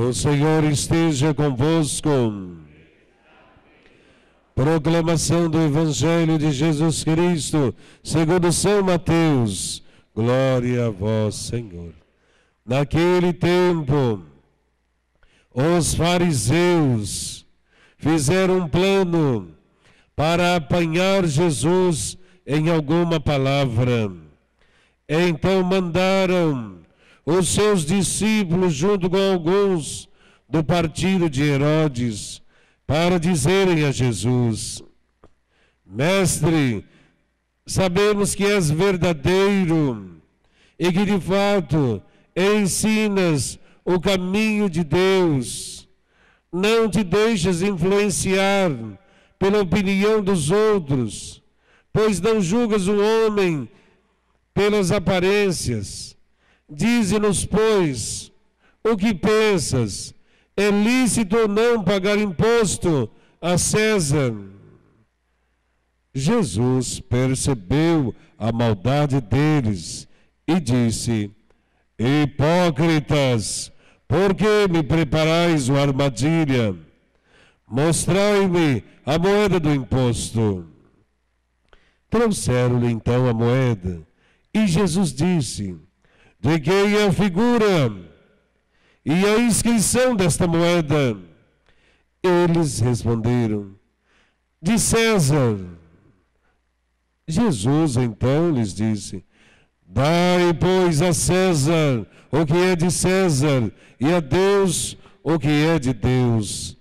O Senhor esteja convosco. Proclamação do Evangelho de Jesus Cristo, segundo São Mateus. Glória a vós, Senhor. Naquele tempo, os fariseus fizeram um plano para apanhar Jesus em alguma palavra. Então mandaram os seus discípulos, junto com alguns do partido de Herodes, para dizerem a Jesus: Mestre, sabemos que és verdadeiro e que de fato ensinas o caminho de Deus. Não te deixas influenciar pela opinião dos outros, pois não julgas o homem pelas aparências. Dize-nos, pois, o que pensas? É lícito ou não pagar imposto a César? Jesus percebeu a maldade deles e disse: Hipócritas, por que me preparais uma armadilha? Mostrai-me a moeda do imposto. Trouxeram-lhe então a moeda, e Jesus disse: De quem é a figura e a inscrição desta moeda? Eles responderam: De César. Jesus então lhes disse: Dai, pois, a César o que é de César, e a Deus o que é de Deus.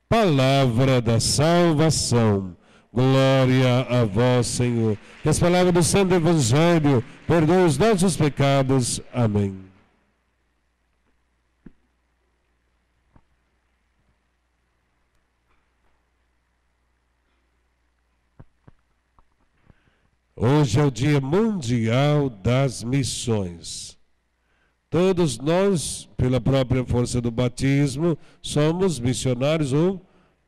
Palavra da salvação. Glória a vós, Senhor. Que as palavras do Santo Evangelho perdoem os nossos pecados. Amém. Hoje é o Dia Mundial das Missões. Todos nós, pela própria força do batismo, somos missionários, ou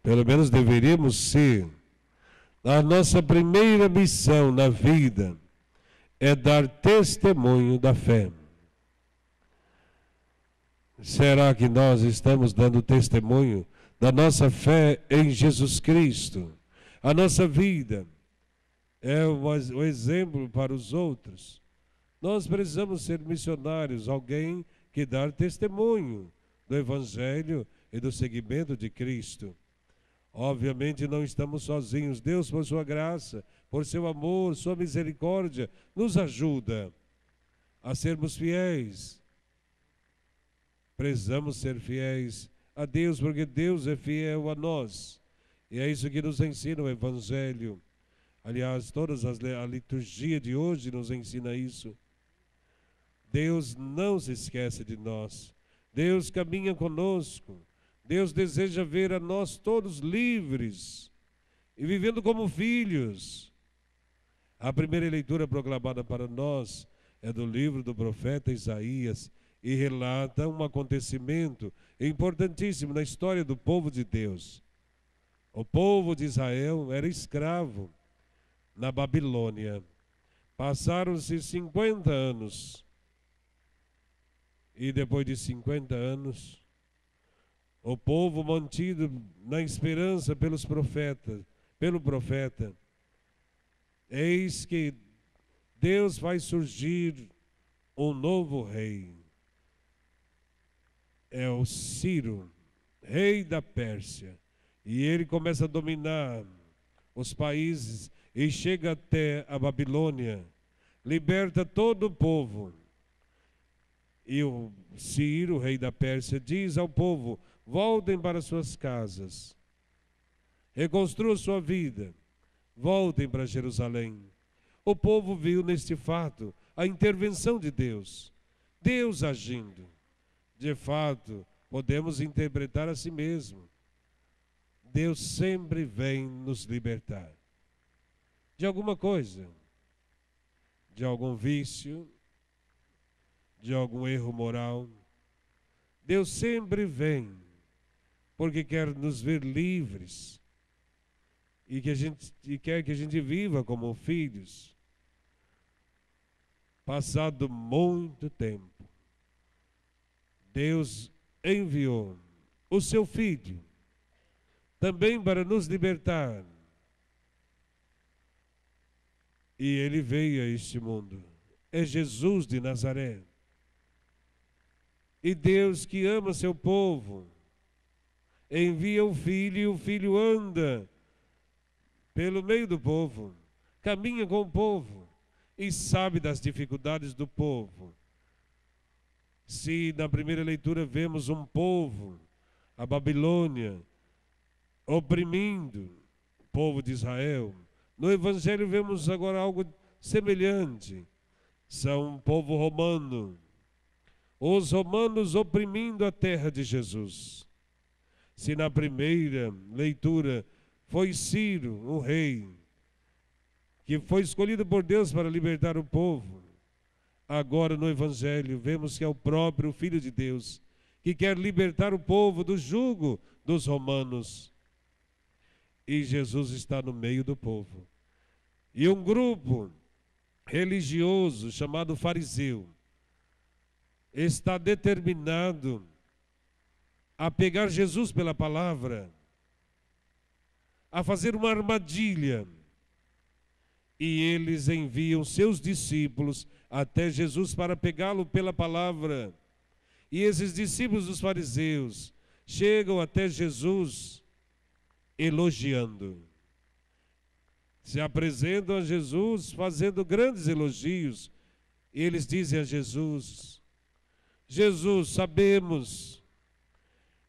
pelo menos deveríamos ser. A nossa primeira missão na vida é dar testemunho da fé. Será que nós estamos dando testemunho da nossa fé em Jesus Cristo? A nossa vida é o exemplo para os outros. Nós precisamos ser missionários, alguém que dá testemunho do Evangelho e do seguimento de Cristo. Obviamente não estamos sozinhos. Deus, por sua graça, por seu amor, sua misericórdia, nos ajuda a sermos fiéis. Precisamos ser fiéis a Deus, porque Deus é fiel a nós. E é isso que nos ensina o Evangelho. Aliás, a liturgia de hoje nos ensina isso. Deus não se esquece de nós. Deus caminha conosco. Deus deseja ver a nós todos livres e vivendo como filhos. A primeira leitura proclamada para nós é do livro do profeta Isaías e relata um acontecimento importantíssimo na história do povo de Deus. O povo de Israel era escravo na Babilônia. Passaram-se 50 anos e depois de 50 anos, o povo mantido na esperança pelo profeta, eis que Deus faz surgir um novo rei. É o Ciro, rei da Pérsia. E ele começa a dominar os países e chega até a Babilônia, liberta todo o povo. E o Ciro, rei da Pérsia, diz ao povo: voltem para suas casas, reconstruam sua vida, voltem para Jerusalém. O povo viu neste fato a intervenção de Deus, Deus agindo. De fato, podemos interpretar a si mesmo. Deus sempre vem nos libertar de alguma coisa, de algum vício, de algum erro moral. Deus sempre vem porque quer nos ver livres e quer que a gente viva como filhos. Passado muito tempo, Deus enviou o seu Filho, também para nos libertar. E ele veio a este mundo. É Jesus de Nazaré. E Deus, que ama seu povo, envia o Filho, e o Filho anda pelo meio do povo, caminha com o povo e sabe das dificuldades do povo. Se na primeira leitura vemos um povo, a Babilônia, oprimindo o povo de Israel, no Evangelho vemos agora algo semelhante. São um povo romano, os romanos oprimindo a terra de Jesus. Se na primeira leitura foi Ciro, o rei, que foi escolhido por Deus para libertar o povo, agora no Evangelho vemos que é o próprio Filho de Deus que quer libertar o povo do jugo dos romanos. E Jesus está no meio do povo. E um grupo religioso chamado fariseu está determinado a pegar Jesus pela palavra, a fazer uma armadilha. E eles enviam seus discípulos até Jesus para pegá-lo pela palavra. E esses discípulos dos fariseus chegam até Jesus elogiando. Se apresentam a Jesus fazendo grandes elogios. E eles dizem a Jesus: Jesus, sabemos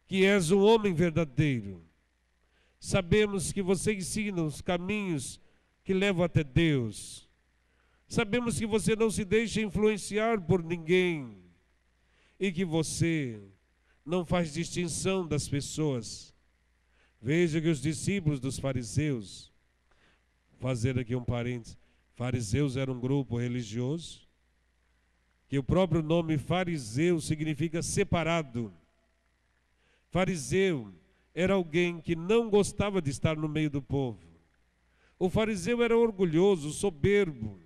que és um homem verdadeiro. Sabemos que você ensina os caminhos que levam até Deus. Sabemos que você não se deixa influenciar por ninguém e que você não faz distinção das pessoas. Veja que os discípulos dos fariseus, fazer aqui um parênteses, fariseus era um grupo religioso, que o próprio nome fariseu significa separado. Fariseu era alguém que não gostava de estar no meio do povo. O fariseu era orgulhoso, soberbo,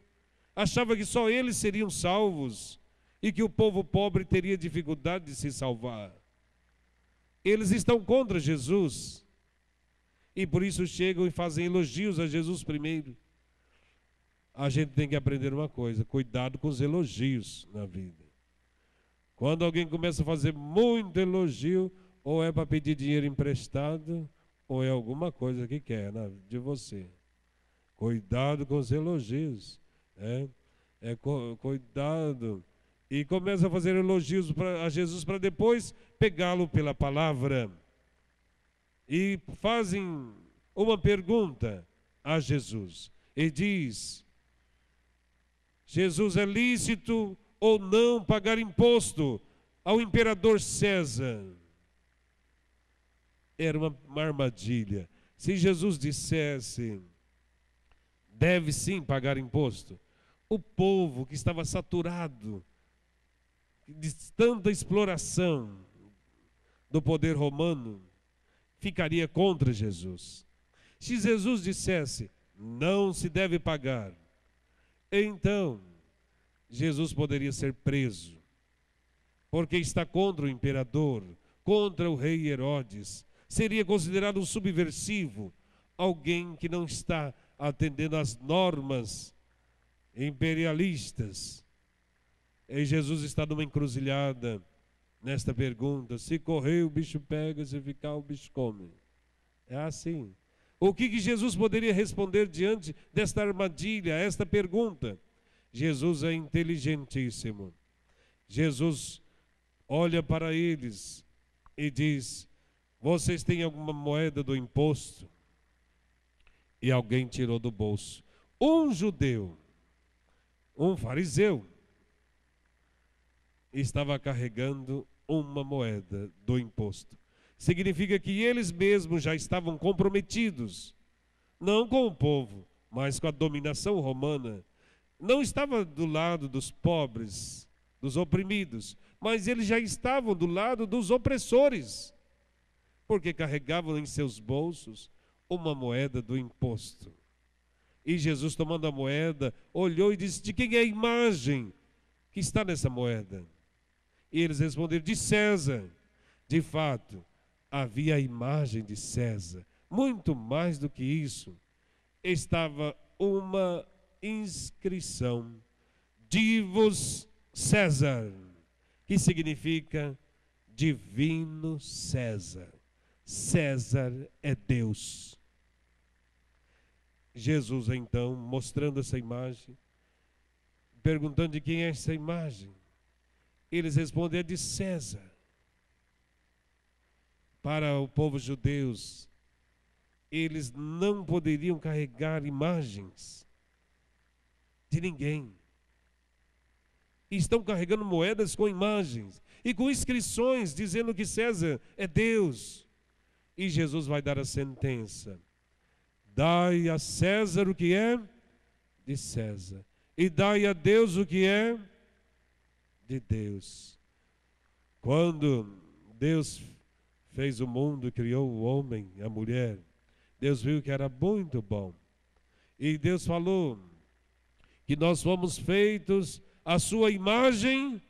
achava que só eles seriam salvos e que o povo pobre teria dificuldade de se salvar. Eles estão contra Jesus e por isso chegam e fazem elogios a Jesus primeiro. A gente tem que aprender uma coisa: cuidado com os elogios na vida. Quando alguém começa a fazer muito elogio, ou é para pedir dinheiro emprestado, ou é alguma coisa que quer de você. Cuidado com os elogios. Cuidado. E começa a fazer elogios a Jesus para depois pegá-lo pela palavra. E fazem uma pergunta a Jesus. E diz: Jesus, é lícito ou não pagar imposto ao imperador César? Era uma armadilha. Se Jesus dissesse: deve sim pagar imposto, o povo que estava saturado de tanta exploração do poder romano ficaria contra Jesus. Se Jesus dissesse: não se deve pagar, então Jesus poderia ser preso, porque está contra o imperador, contra o rei Herodes. Seria considerado um subversivo, alguém que não está atendendo às normas imperialistas. E Jesus está numa encruzilhada nesta pergunta: se correr o bicho pega, se ficar o bicho come. É assim. O que Jesus poderia responder diante desta armadilha, esta pergunta? Jesus é inteligentíssimo. Jesus olha para eles e diz: vocês têm alguma moeda do imposto? E alguém tirou do bolso. Um judeu, um fariseu, estava carregando uma moeda do imposto. Significa que eles mesmos já estavam comprometidos, não com o povo, mas com a dominação romana. Não estava do lado dos pobres, dos oprimidos, mas eles já estavam do lado dos opressores, porque carregavam em seus bolsos uma moeda do imposto. E Jesus, tomando a moeda, olhou e disse: de quem é a imagem que está nessa moeda? E eles responderam: de César. De fato, havia a imagem de César. Muito mais do que isso, estava uma inscrição: Divus César, que significa Divino César. César é Deus. Jesus, então, mostrando essa imagem, perguntando de quem é essa imagem, eles respondem: é de César. Para o povo judeu, eles não poderiam carregar imagens de ninguém. Estão carregando moedas com imagens e com inscrições dizendo que César é Deus. E Jesus vai dar a sentença: dai a César o que é de César, e dai a Deus o que é de Deus. Quando Deus fez o mundo, criou o homem e a mulher, Deus viu que era muito bom. E Deus falou que nós fomos feitos à sua imagem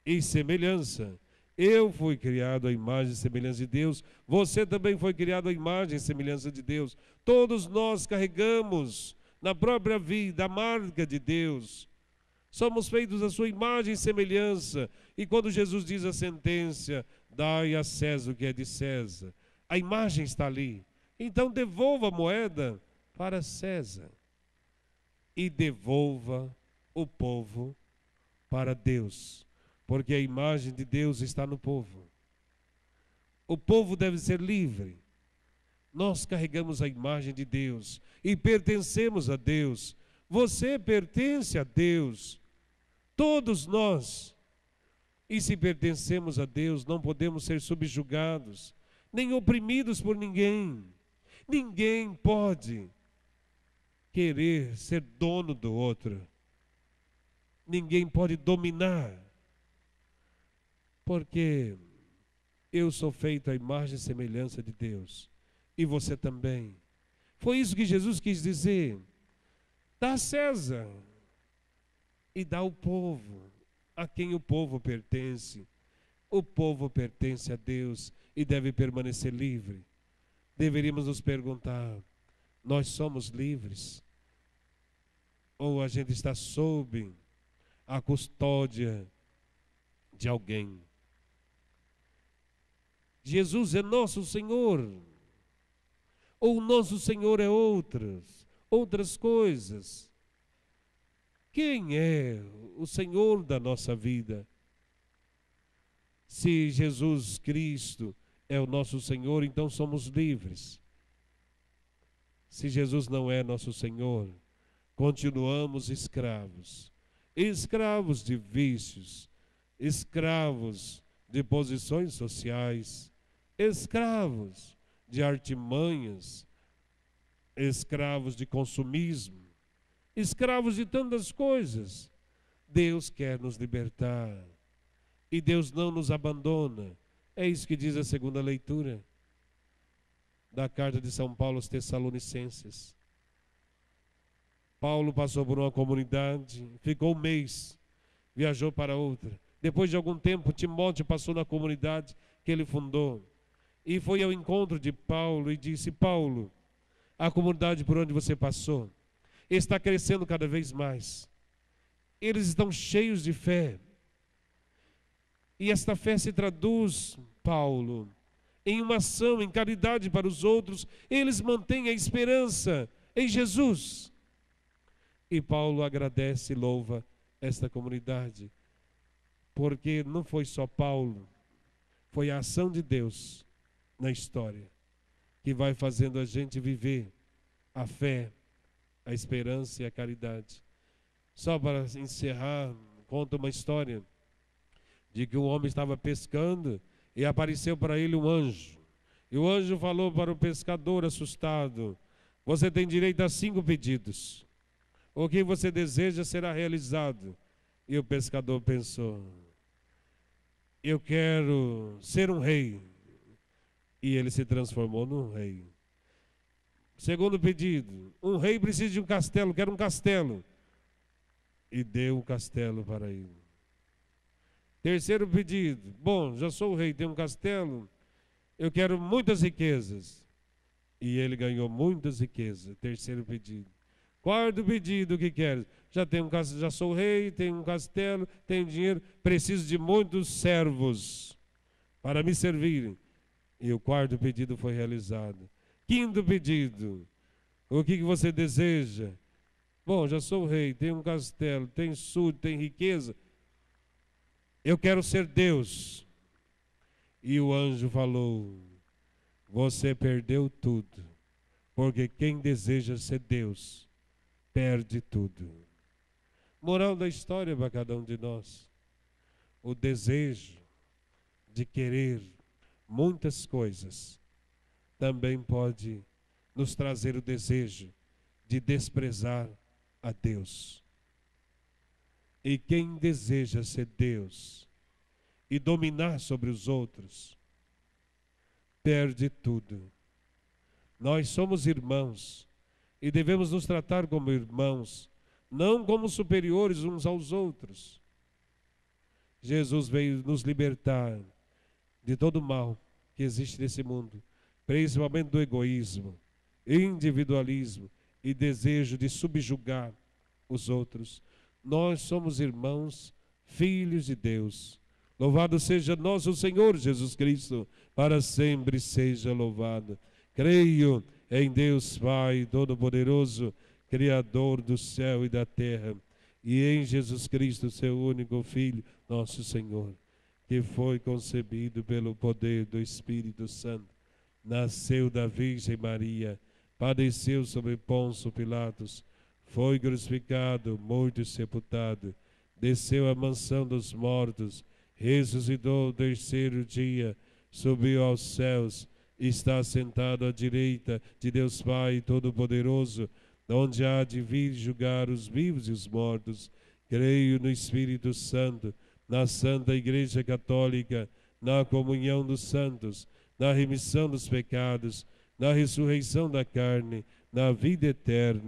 e semelhança. Eu fui criado à imagem e semelhança de Deus. Você também foi criado à imagem e semelhança de Deus. Todos nós carregamos na própria vida a marca de Deus. Somos feitos à sua imagem e semelhança. E quando Jesus diz a sentença: dai a César o que é de César, a imagem está ali. Então devolva a moeda para César e devolva o povo para Deus, porque a imagem de Deus está no povo. O povo deve ser livre. Nós carregamos a imagem de Deus e pertencemos a Deus. Você pertence a Deus. Todos nós. E se pertencemos a Deus, não podemos ser subjugados, nem oprimidos por ninguém. Ninguém pode querer ser dono do outro. Ninguém pode dominar. Porque eu sou feito à imagem e semelhança de Deus. E você também. Foi isso que Jesus quis dizer. Dá a César e dá ao povo, a quem o povo pertence. O povo pertence a Deus e deve permanecer livre. Deveríamos nos perguntar: nós somos livres? Ou a gente está sob a custódia de alguém? Jesus é nosso Senhor, ou nosso Senhor é outras coisas? Quem é o Senhor da nossa vida? Se Jesus Cristo é o nosso Senhor, então somos livres. Se Jesus não é nosso Senhor, continuamos escravos. Escravos de vícios, escravos de posições sociais, escravos de artimanhas, escravos de consumismo, escravos de tantas coisas. Deus quer nos libertar e Deus não nos abandona. É isso que diz a segunda leitura da carta de São Paulo aos Tessalonicenses. Paulo passou por uma comunidade, ficou um mês, viajou para outra. Depois de algum tempo, Timóteo passou na comunidade que ele fundou e foi ao encontro de Paulo e disse: Paulo, a comunidade por onde você passou está crescendo cada vez mais. Eles estão cheios de fé. E esta fé se traduz, Paulo, em uma ação, em caridade para os outros. Eles mantêm a esperança em Jesus. E Paulo agradece e louva esta comunidade, porque não foi só Paulo, foi a ação de Deus na história que vai fazendo a gente viver a fé, a esperança e a caridade. Só para encerrar, conta uma história de que um homem estava pescando e apareceu para ele um anjo. E o anjo falou para o pescador assustado: você tem direito a 5 pedidos. O que você deseja será realizado. E o pescador pensou: eu quero ser um rei. E ele se transformou num rei. Segundo pedido: um rei precisa de um castelo, quero um castelo. E deu um castelo para ele. Terceiro pedido: bom, já sou o rei, tenho um castelo, Eu quero muitas riquezas. E ele ganhou muitas riquezas. Terceiro pedido. Quarto pedido, o que queres? Já sou rei, tenho um castelo, tenho dinheiro, preciso de muitos servos para me servirem. E o quarto pedido foi realizado. Quinto pedido, o que você deseja? Bom, já sou rei, tenho um castelo, tenho súdito, tenho riqueza. Eu quero ser Deus. E o anjo falou: você perdeu tudo, porque quem deseja ser Deus perde tudo. Moral da história para cada um de nós: o desejo de querer muitas coisas também pode nos trazer o desejo de desprezar a Deus. E quem deseja ser Deus e dominar sobre os outros, perde tudo. Nós somos irmãos e devemos nos tratar como irmãos, não como superiores uns aos outros. Jesus veio nos libertar de todo o mal que existe nesse mundo, principalmente do egoísmo, individualismo e desejo de subjugar os outros. Nós somos irmãos, filhos de Deus. Louvado seja nosso Senhor Jesus Cristo, para sempre seja louvado. Creio em Deus Pai Todo-Poderoso, Criador do céu e da terra, e em Jesus Cristo, seu único Filho, nosso Senhor, que foi concebido pelo poder do Espírito Santo, nasceu da Virgem Maria, padeceu sobre Pôncio Pilatos, foi crucificado, morto e sepultado, desceu à mansão dos mortos, ressuscitou ao terceiro dia, subiu aos céus, está sentado à direita de Deus Pai Todo-Poderoso, onde há de vir julgar os vivos e os mortos. Creio no Espírito Santo, na Santa Igreja Católica, na comunhão dos santos, na remissão dos pecados, na ressurreição da carne, na vida eterna.